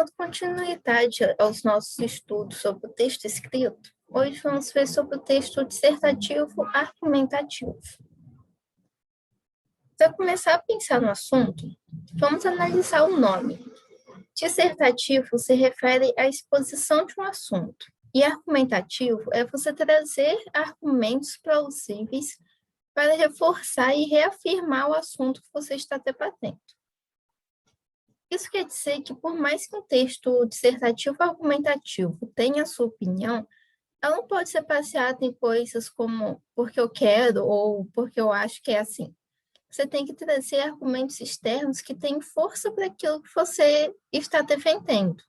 Dando continuidade aos nossos estudos sobre o texto escrito, hoje vamos ver sobre o texto dissertativo argumentativo. Para começar a pensar no assunto, vamos analisar o nome. Dissertativo se refere à exposição de um assunto, e argumentativo é você trazer argumentos plausíveis para reforçar e reafirmar o assunto que você está debatendo. Isso quer dizer que, por mais que um texto dissertativo argumentativo tenha a sua opinião, ela não pode ser baseada em coisas como porque eu quero ou porque eu acho que é assim. Você tem que trazer argumentos externos que têm força para aquilo que você está defendendo.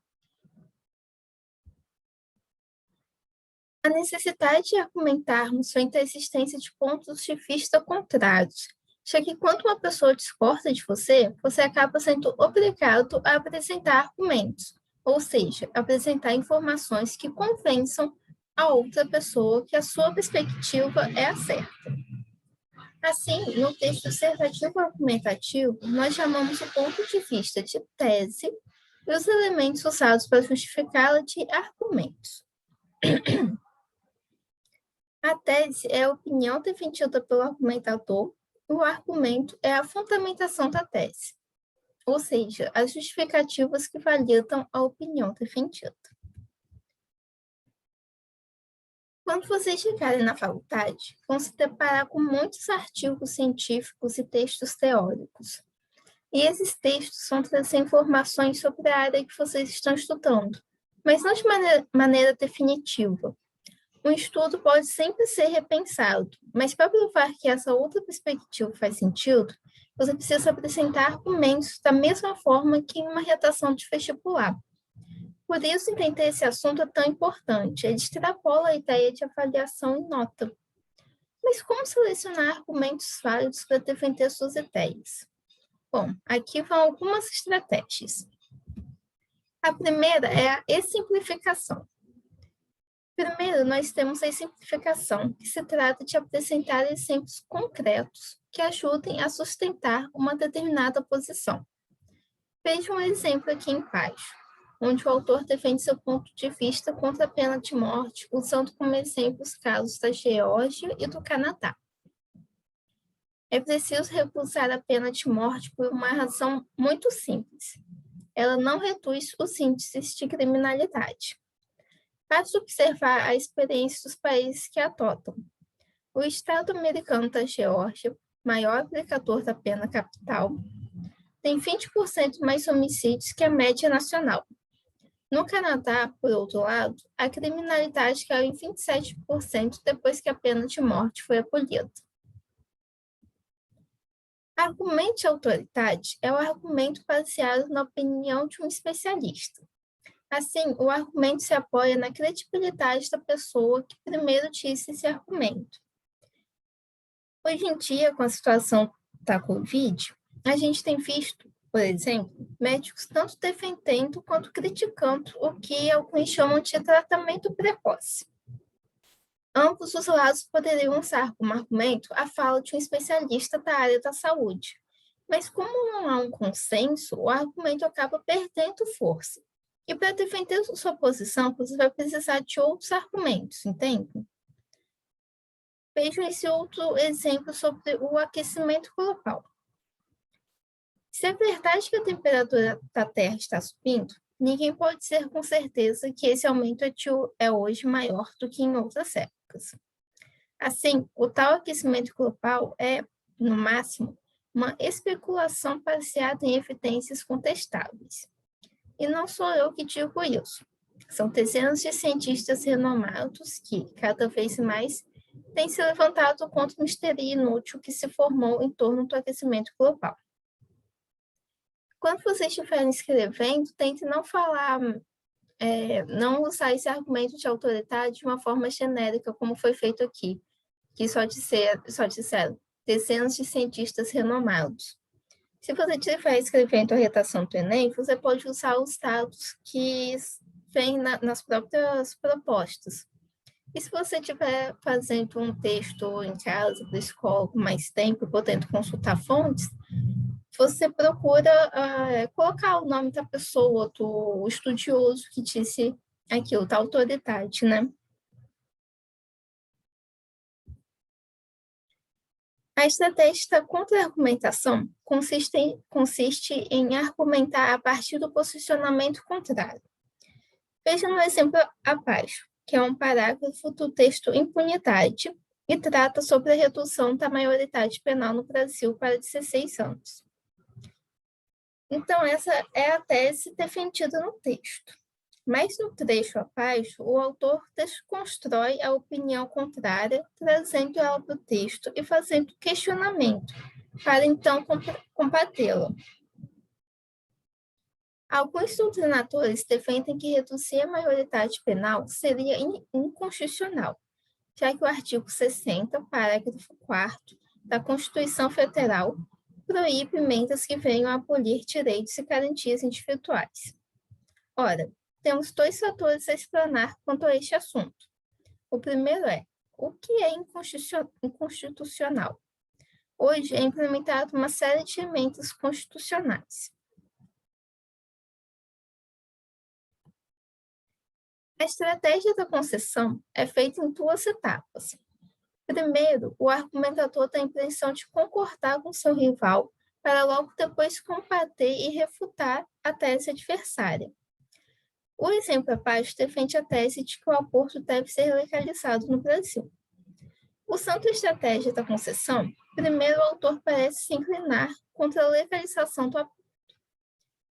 A necessidade de argumentarmos frente à existência de pontos de vista contrários, já que quando uma pessoa discorda de você, você acaba sendo obrigado a apresentar argumentos, ou seja, apresentar informações que convençam a outra pessoa que a sua perspectiva é a certa. Assim, no texto dissertativo argumentativo, nós chamamos o ponto de vista de tese e os elementos usados para justificá-la de argumentos. A tese é a opinião defendida pelo argumentador, e o argumento é a fundamentação da tese, ou seja, as justificativas que validam a opinião defendida. Quando vocês chegarem na faculdade, vão se deparar com muitos artigos científicos e textos teóricos. E esses textos vão trazer informações sobre a área que vocês estão estudando, mas não de maneira definitiva. Um estudo pode sempre ser repensado, mas para provar que essa outra perspectiva faz sentido, você precisa apresentar argumentos da mesma forma que em uma redação de vestibular. Por isso, entender esse assunto é tão importante. Ele extrapola a ideia de avaliação em nota. Mas como selecionar argumentos válidos para defender suas ideias? Bom, aqui vão algumas estratégias. A primeira é a exemplificação. Primeiro, nós temos a exemplificação, que se trata de apresentar exemplos concretos que ajudem a sustentar uma determinada posição. Veja um exemplo aqui embaixo, onde o autor defende seu ponto de vista contra a pena de morte, usando como exemplo os casos da Geórgia e do Canadá. É preciso recusar a pena de morte por uma razão muito simples. Ela não reduz os índices de criminalidade. Basta observar a experiência dos países que adotam. O Estado americano da Geórgia, maior aplicador da pena capital, tem 20% mais homicídios que a média nacional. No Canadá, por outro lado, a criminalidade caiu em 27% depois que a pena de morte foi abolida. Argumento de autoridade é o argumento baseado na opinião de um especialista. Assim, o argumento se apoia na credibilidade da pessoa que primeiro disse esse argumento. Hoje em dia, com a situação da Covid, a gente tem visto, por exemplo, médicos tanto defendendo quanto criticando o que alguns chamam de tratamento precoce. Ambos os lados poderiam usar como argumento a fala de um especialista da área da saúde, mas como não há um consenso, o argumento acaba perdendo força. E para defender sua posição, você vai precisar de outros argumentos, entende? Vejam esse outro exemplo sobre o aquecimento global. Se é verdade que a temperatura da Terra está subindo, ninguém pode dizer com certeza que esse aumento é hoje maior do que em outras épocas. Assim, o tal aquecimento global é, no máximo, uma especulação baseada em evidências contestáveis. E não sou eu que digo isso. São dezenas de cientistas renomados que, cada vez mais, têm se levantado contra o mistério inútil que se formou em torno do aquecimento global. Quando vocês estiverem escrevendo, tente não falar, não usar esse argumento de autoridade de uma forma genérica, como foi feito aqui, que só disseram dezenas de cientistas renomados. Se você estiver escrevendo a redação do Enem, você pode usar os dados que vêm nas próprias propostas. E se você estiver fazendo um texto em casa, para a escola, com mais tempo, podendo consultar fontes, você procura colocar o nome da pessoa, do estudioso que disse aquilo, da autoridade, né? A estratégia da contra-argumentação consiste em argumentar a partir do posicionamento contrário. Veja no exemplo abaixo, que é um parágrafo do texto Impunidade, e trata sobre a redução da maioridade penal no Brasil para 16 anos. Então, essa é a tese defendida no texto. Mas no trecho abaixo, o autor desconstrói a opinião contrária, trazendo ela para o texto e fazendo questionamento, para então combatê-la. Alguns doutrinadores defendem que reduzir a maioridade penal seria inconstitucional, já que o artigo 60, parágrafo 4º da Constituição Federal proíbe emendas que venham a abolir direitos e garantias individuais. Ora, temos dois fatores a explanar quanto a este assunto. O primeiro é, o que é inconstitucional? Hoje é implementada uma série de emendas constitucionais. A estratégia da concessão é feita em duas etapas. Primeiro, o argumentador tem a intenção de concordar com seu rival para logo depois combater e refutar a tese adversária. O exemplo abaixo defende a tese de que o aborto deve ser legalizado no Brasil. Usando a estratégia da concessão, primeiro o autor parece se inclinar contra a legalização do aborto.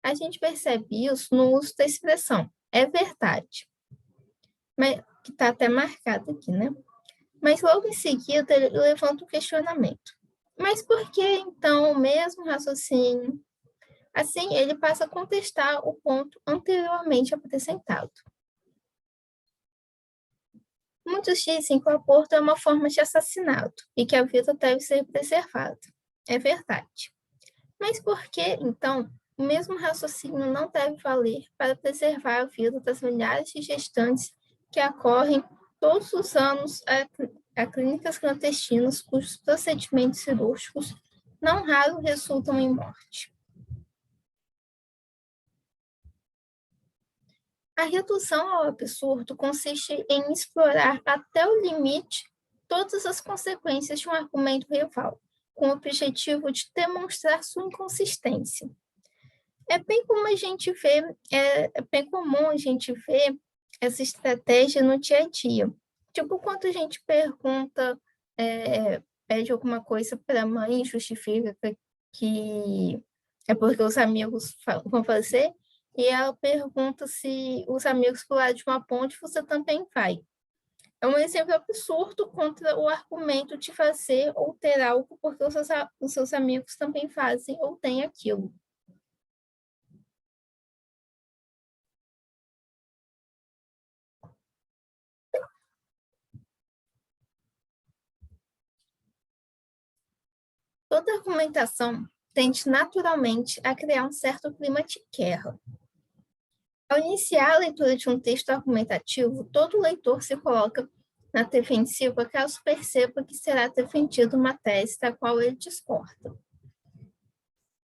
A gente percebe isso no uso da expressão "é verdade", mas, que está até marcado aqui, né? Mas logo em seguida ele levanta o questionamento. Mas por que, então, o mesmo raciocínio? Assim, ele passa a contestar o ponto anteriormente apresentado. Muitos dizem que o aborto é uma forma de assassinato e que a vida deve ser preservada. É verdade. Mas por que, então, o mesmo raciocínio não deve valer para preservar a vida das milhares de gestantes que acorrem todos os anos a clínicas clandestinas cujos procedimentos cirúrgicos não raro resultam em morte? A redução ao absurdo consiste em explorar até o limite todas as consequências de um argumento rival, com o objetivo de demonstrar sua inconsistência. É bem comum a gente ver essa estratégia no dia a dia. Tipo, quando a gente pede alguma coisa para a mãe, justifica que é porque os amigos vão fazer, e ela pergunta se os amigos pularam de uma ponte, você também vai. É um exemplo absurdo contra o argumento de fazer ou ter algo porque os seus amigos também fazem ou têm aquilo. Toda argumentação tende naturalmente a criar um certo clima de guerra. Ao iniciar a leitura de um texto argumentativo, todo leitor se coloca na defensiva caso perceba que será defendida uma tese da qual ele discorda.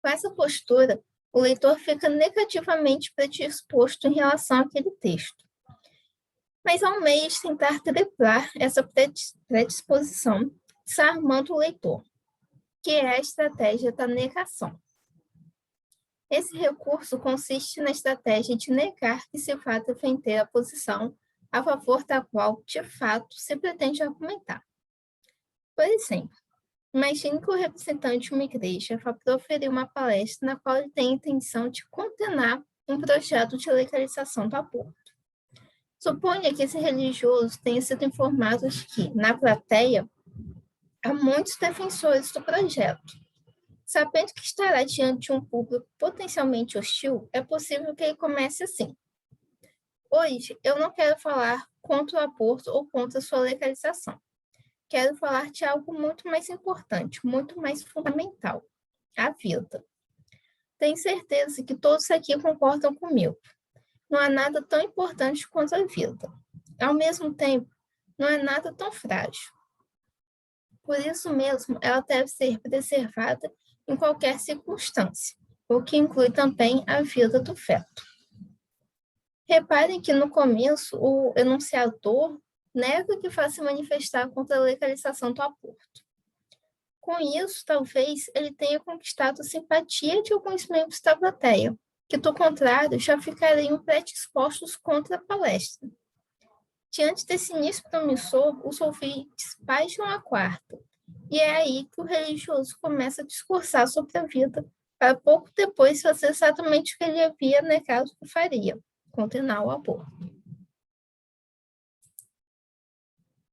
Com essa postura, o leitor fica negativamente predisposto em relação àquele texto. Mas há um meio de tentar driblar essa predisposição, desarmando o leitor, que é a estratégia da negação. Esse recurso consiste na estratégia de negar que se vá defender a posição a favor da qual, de fato, se pretende argumentar. Por exemplo, imagine que o representante de uma igreja vá proferir uma palestra na qual ele tem a intenção de condenar um projeto de legalização do aborto. Suponha que esse religioso tenha sido informado de que, na plateia, há muitos defensores do projeto. Sabendo que estará diante de um público potencialmente hostil, é possível que ele comece assim: hoje, eu não quero falar contra o aborto ou contra a sua legalização. Quero falar de algo muito mais importante, muito mais fundamental: a vida. Tenho certeza que todos aqui concordam comigo. Não há nada tão importante quanto a vida. Ao mesmo tempo, não é nada tão frágil. Por isso mesmo, ela deve ser preservada em qualquer circunstância, o que inclui também a vida do feto. Reparem que no começo o enunciador nega que faça manifestar contra a legalização do aborto. Com isso, talvez ele tenha conquistado a simpatia de alguns membros da plateia, que, do contrário, já ficariam predispostos contra a palestra. Diante desse início promissor, os ouvintes baixam a quarta, e é aí que o religioso começa a discursar sobre a vida, para pouco depois fazer exatamente o que ele havia negado que faria, condenar o aborto.